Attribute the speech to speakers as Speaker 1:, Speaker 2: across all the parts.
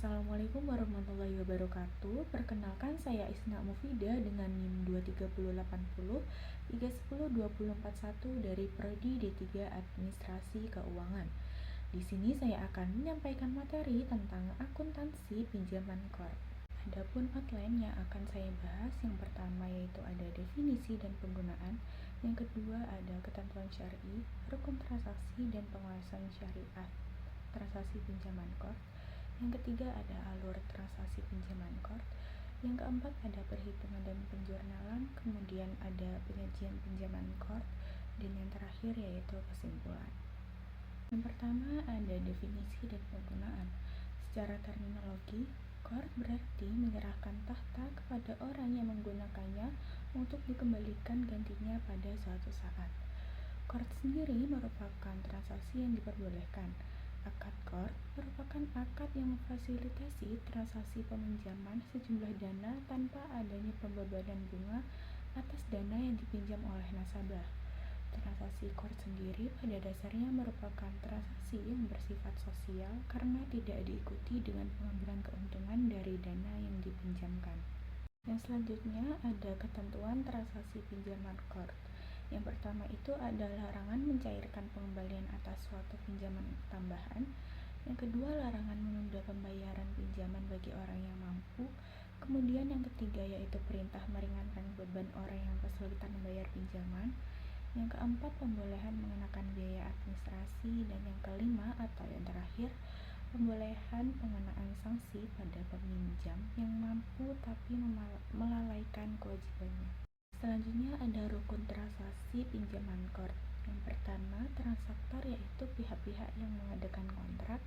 Speaker 1: Assalamualaikum warahmatullahi wabarakatuh. Perkenalkan, saya Isna Mufida dengan NIM 23080 3102041 dari Prodi D3 Administrasi Keuangan. Di sini saya akan menyampaikan materi tentang akuntansi pinjaman KOR. Adapun outline yang akan saya bahas, yang pertama yaitu ada definisi dan penggunaan, yang kedua ada ketentuan syar'i, rukun transaksi dan pengawasan syariah transaksi pinjaman KOR. Yang ketiga ada alur transaksi pinjaman KOR. Yang keempat ada perhitungan dan penjurnalan, kemudian ada penyajian pinjaman KOR, dan yang terakhir yaitu kesimpulan. Yang pertama ada definisi dan penggunaan. Secara terminologi, KOR berarti menyerahkan tahta kepada orang yang menggunakannya untuk dikembalikan gantinya pada suatu saat. KOR sendiri merupakan transaksi yang diperbolehkan. Akad KOR merupakan akad yang memfasilitasi transaksi peminjaman sejumlah dana tanpa adanya pembebanan bunga atas dana yang dipinjam oleh nasabah. Transaksi KOR sendiri pada dasarnya merupakan transaksi yang bersifat sosial karena tidak diikuti dengan pengambilan keuntungan dari dana yang dipinjamkan. Yang selanjutnya ada ketentuan transaksi pinjaman KOR. Yang pertama itu ada larangan mencairkan pengembalian atas suatu pinjaman tambahan. Yang kedua, larangan menunda pembayaran pinjaman bagi orang yang mampu. Kemudian yang ketiga yaitu perintah meringankan beban orang yang kesulitan membayar pinjaman. Yang keempat, pembolehan mengenakan biaya administrasi. Dan yang kelima atau yang terakhir, pembolehan pengenaan sanksi pada peminjam yang mampu tapi melalaikan kewajibannya. Selanjutnya ada rukun transaksi pinjaman KOR. Yang pertama, transaktor yaitu pihak-pihak yang mengadakan kontrak.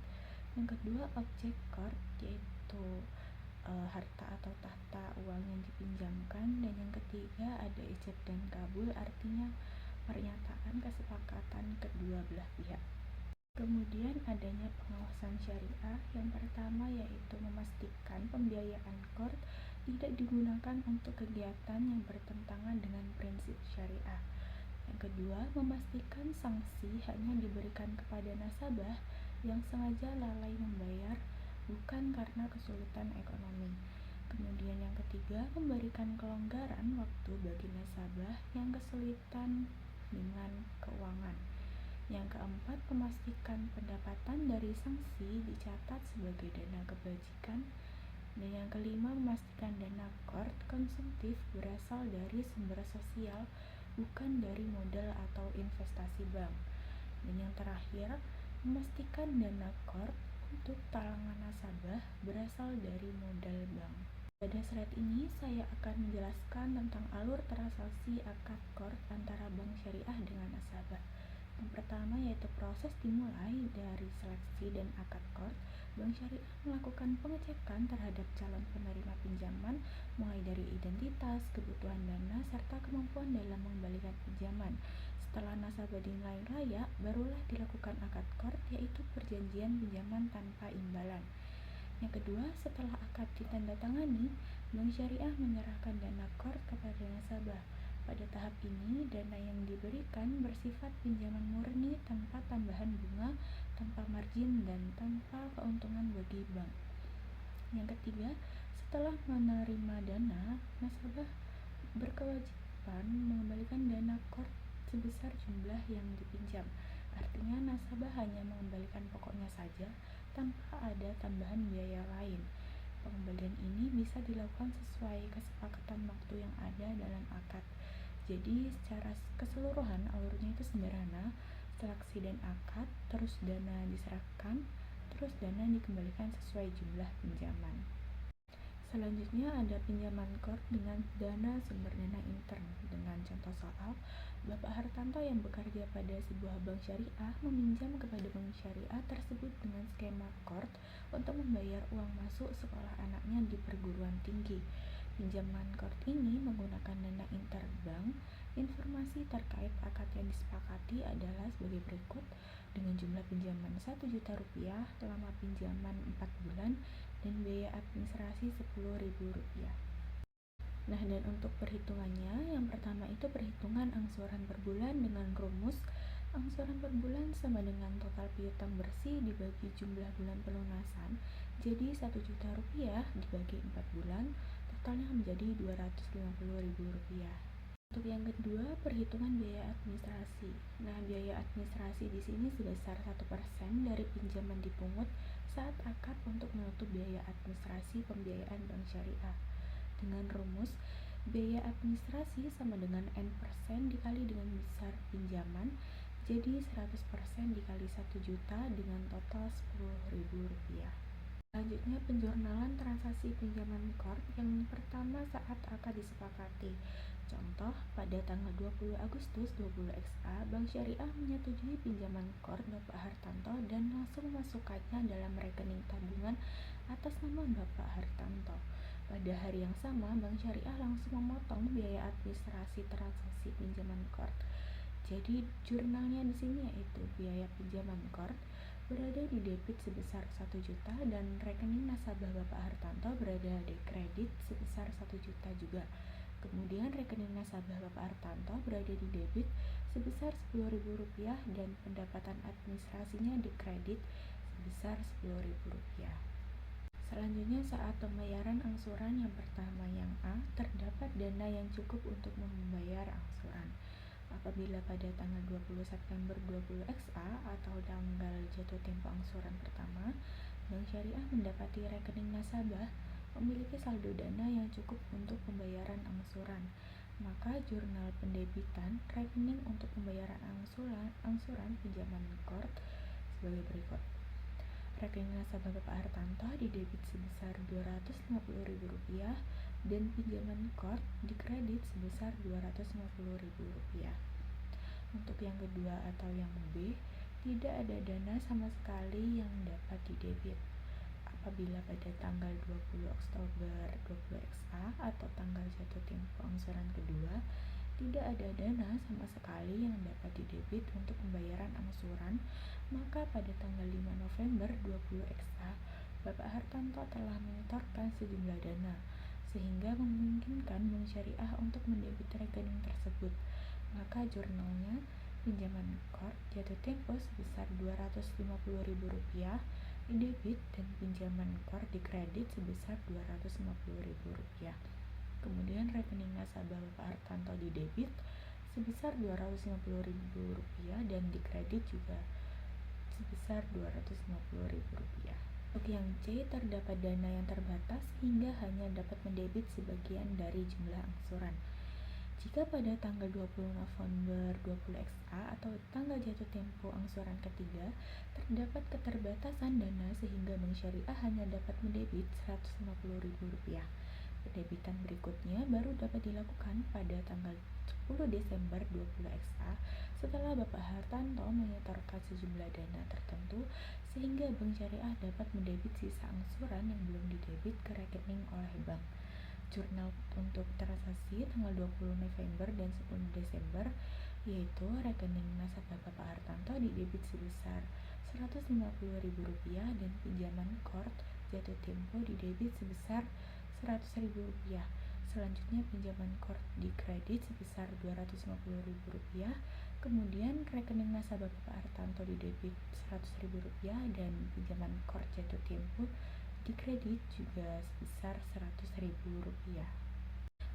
Speaker 1: Yang kedua, objek KOR yaitu harta atau tahta uang yang dipinjamkan. Dan yang ketiga ada ijab dan kabul, artinya pernyataan kesepakatan kedua belah pihak. Kemudian adanya pengawasan syariah. Yang pertama yaitu memastikan pembiayaan KOR tidak digunakan untuk kegiatan yang bertentangan dengan prinsip syariah. Yang kedua, memastikan sanksi hanya diberikan kepada nasabah yang sengaja lalai membayar, bukan karena kesulitan ekonomi. Kemudian yang ketiga, memberikan kelonggaran waktu bagi nasabah yang kesulitan dengan keuangan. Yang keempat, memastikan pendapatan dari sanksi dicatat sebagai dana kebajikan. Dan yang kelima, memastikan dana KOR konsumtif berasal dari sumber sosial, bukan dari modal atau investasi bank. Dan yang terakhir, memastikan dana KOR untuk talangan nasabah berasal dari modal bank. Pada slide ini saya akan menjelaskan tentang alur transaksi akad KOR antara bank syariah dengan nasabah. Yang pertama yaitu proses dimulai dari seleksi dan akad KOR. Bank syariah melakukan pengecekan terhadap calon penerima pinjaman mulai dari identitas, kebutuhan dana, serta kemampuan dalam mengembalikan pinjaman. Setelah nasabah dinilai layak, barulah dilakukan akad KOR, yaitu perjanjian pinjaman tanpa imbalan. Yang kedua, setelah akad ditandatangani, bank syariah menyerahkan dana KOR kepada nasabah. Pada tahap ini, dana yang diberikan bersifat pinjaman murni tanpa tambahan bunga, tanpa margin, dan tanpa keuntungan bagi bank. Yang ketiga, setelah menerima dana, nasabah berkewajiban mengembalikan dana KOR sebesar jumlah yang dipinjam. Artinya nasabah hanya mengembalikan pokoknya saja tanpa ada tambahan biaya lain. Pengembalian ini bisa dilakukan sesuai kesepakatan waktu yang ada dalam akad. Jadi secara keseluruhan alurnya itu sederhana: seleksi dan akad, terus dana diserahkan, terus dana dikembalikan sesuai jumlah pinjaman. Selanjutnya ada pinjaman KOR dengan dana sumber dana intern. Dengan contoh soal, Bapak Hartanto yang bekerja pada sebuah bank syariah meminjam kepada bank syariah tersebut dengan skema KOR untuk membayar uang masuk sekolah anaknya di perguruan tinggi. Pinjaman KOR ini menggunakan dana interbank. Informasi terkait akad yang disepakati adalah sebagai berikut: dengan jumlah pinjaman Rp1.000.000, lama pinjaman 4 bulan, dan biaya administrasi Rp10.000. Nah, dan untuk perhitungannya, yang pertama itu perhitungan angsuran per bulan dengan rumus Angsuran per bulan sama dengan total piutang bersih dibagi jumlah bulan pelunasan. Jadi 1 juta rupiah dibagi 4 bulan, totalnya menjadi Rp250.000. Untuk yang kedua, perhitungan biaya administrasi. Nah, biaya administrasi di sini sebesar 1% dari pinjaman dipungut saat akad untuk menutup biaya administrasi pembiayaan bank syariah. Dengan rumus, biaya administrasi sama dengan N% dikali dengan besar pinjaman, jadi 100% dikali 1 juta dengan total Rp10.000. Selanjutnya, penjurnalan transaksi pinjaman KOR yang pertama saat akad disepakati. Contoh, pada tanggal 20 Agustus 20XA, Bank Syariah menyetujui pinjaman KOR Bapak Hartanto dan langsung memasukkannya dalam rekening tabungan atas nama Bapak Hartanto. Pada hari yang sama, Bank Syariah langsung memotong biaya administrasi transaksi pinjaman KOR. Jadi, jurnalnya di sini yaitu biaya pinjaman KOR berada di debit sebesar 1 juta dan rekening nasabah Bapak Hartanto berada di kredit sebesar 1 juta juga. Kemudian rekening nasabah Bapak Hartanto berada di debit sebesar Rp10.000 dan pendapatan administrasinya di kredit sebesar Rp10.000. Selanjutnya, saat pembayaran angsuran yang pertama yang A, terdapat dana yang cukup untuk membayar angsuran. Apabila pada tanggal 20 September 20XA atau tanggal jatuh tempo angsuran pertama, Bank Syariah mendapati rekening nasabah memiliki saldo dana yang cukup untuk pembayaran angsuran, maka jurnal pendebitan rekening untuk pembayaran angsuran pinjaman KOR sebagai berikut. Rekening nasabah Bapak Hartanto didebit sebesar Rp250.000 dan pinjaman KOR dikredit sebesar Rp250.000. Untuk yang kedua atau yang B, tidak ada dana sama sekali yang dapat didebit. Apabila pada tanggal 20 Oktober 20XA atau tanggal jatuh tempo angsuran kedua, tidak ada dana sama sekali yang dapat didebit untuk pembayaran angsuran, maka pada tanggal 5 November 20XA, Bapak Hartanto telah menyetorkan sejumlah dana, sehingga memungkinkan Bank Syariah untuk mendebit rekening tersebut. Maka jurnalnya pinjaman KOR jatuh tempo sebesar Rp250.000 didebit dan pinjaman KOR dikredit sebesar Rp250.000. Kemudian rekening nasabah Bapak Hartanto didebit sebesar Rp250.000 dan dikredit juga sebesar Rp250.000. Untuk yang C, terdapat dana yang terbatas hingga hanya dapat mendebit sebagian dari jumlah angsuran. Jika pada tanggal 20 November 20XA atau tanggal jatuh tempo angsuran ketiga terdapat keterbatasan dana sehingga Bank Syariah hanya dapat mendebit Rp150.000, pendebitan berikutnya baru dapat dilakukan pada tanggal 10 Desember 20XA setelah Bapak Hartanto menyetorkan sejumlah dana tertentu sehingga Bank Syariah dapat mendebit sisa angsuran yang belum didebit ke rekening oleh bank. Jurnal untuk transaksi tanggal 20 November dan 10 Desember yaitu rekening nasabah Bapak Hartanto didebit sebesar Rp150.000 dan pinjaman KOR jatuh tempo didebit sebesar Rp100.000. Selanjutnya pinjaman KOR dikredit sebesar Rp250.000. Kemudian rekening nasabah Bapak Hartanto didebit Rp100.000 dan pinjaman KOR jatuh tempo dikredit juga sebesar Rp100.000.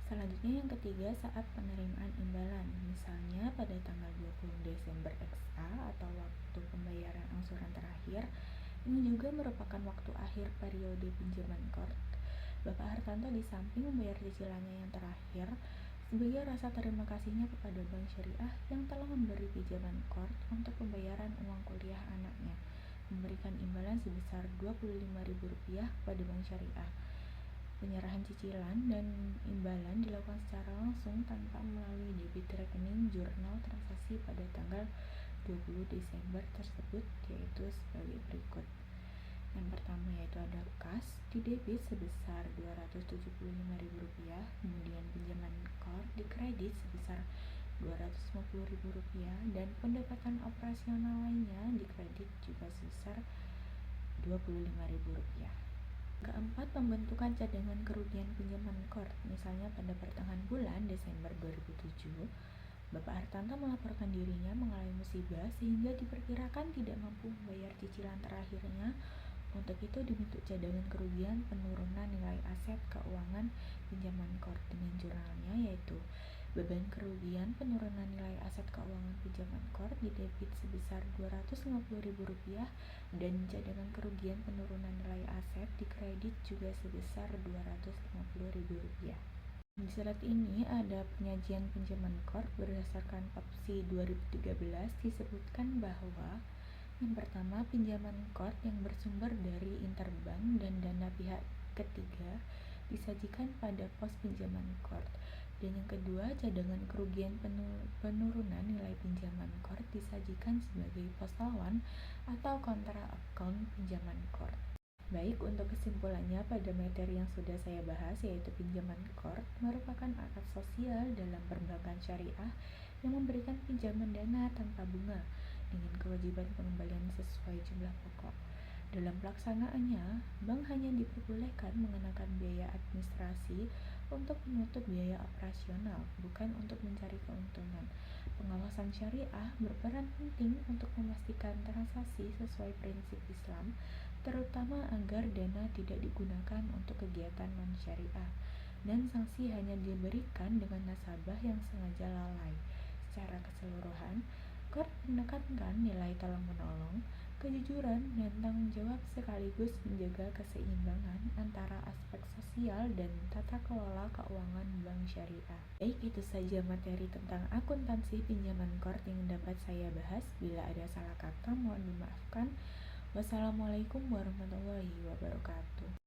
Speaker 1: Selanjutnya yang ketiga, saat penerimaan imbalan. Misalnya pada tanggal 20 Desember XA atau waktu pembayaran angsuran terakhir, ini juga merupakan waktu akhir periode pinjaman KOR. Bapak Hartanto di samping membayar cicilannya yang terakhir, sebagai rasa terima kasihnya kepada Bank Syariah yang telah memberi pinjaman KOR untuk pembayaran uang kuliah anaknya, memberikan imbalan sebesar Rp25.000 kepada Bank Syariah. Penyerahan cicilan dan imbalan dilakukan secara langsung tanpa melalui debit rekening jurnal transaksi pada tanggal 20 Desember tersebut, yaitu sebagai berikut. Yang pertama yaitu ada kas didebit sebesar Rp275.000, kemudian pinjaman KOR dikredit sebesar Rp250.000 dan pendapatan operasional lainnya dikredit juga sebesar Rp25.000. Keempat, pembentukan cadangan kerugian pinjaman KOR. Misalnya pada pertengahan bulan Desember 2007, Bapak Hartanto melaporkan dirinya mengalami musibah sehingga diperkirakan tidak mampu membayar cicilan terakhirnya. Untuk itu dibentuk cadangan kerugian penurunan nilai aset keuangan pinjaman KOR dengan jurnalnya, yaitu beban kerugian penurunan nilai aset keuangan pinjaman KOR didebit sebesar Rp250.000 dan cadangan kerugian penurunan nilai aset dikredit juga sebesar Rp250.000. Di surat ini ada penyajian pinjaman KOR berdasarkan opsi 2013. Disebutkan bahwa yang pertama, pinjaman KOR yang bersumber dari interbank dan dana pihak ketiga disajikan pada pos pinjaman KOR. Dan yang kedua, cadangan kerugian penurunan nilai pinjaman KOR disajikan sebagai pos lawan atau kontra account pinjaman KOR. Baik, untuk kesimpulannya pada materi yang sudah saya bahas, yaitu pinjaman KOR merupakan aset sosial dalam perbankan syariah yang memberikan pinjaman dana tanpa bunga dengan kewajiban pengembalian sesuai jumlah pokok. Dalam pelaksanaannya, bank hanya diperbolehkan mengenakan biaya administrasi untuk menutup biaya operasional, bukan untuk mencari keuntungan. Pengawasan syariah berperan penting untuk memastikan transaksi sesuai prinsip Islam, terutama agar dana tidak digunakan untuk kegiatan non-syariah, dan sanksi hanya diberikan dengan nasabah yang sengaja lalai. Secara keseluruhan, KOR menekankan nilai tolong-menolong, kejujuran, dan tanggung jawab sekaligus menjaga keseimbangan antara aspek sosial dan tata kelola keuangan bank syariah. Baik, itu saja materi tentang akuntansi pinjaman KOR yang dapat saya bahas. Bila ada salah kata, mohon dimaafkan. Wassalamualaikum warahmatullahi wabarakatuh.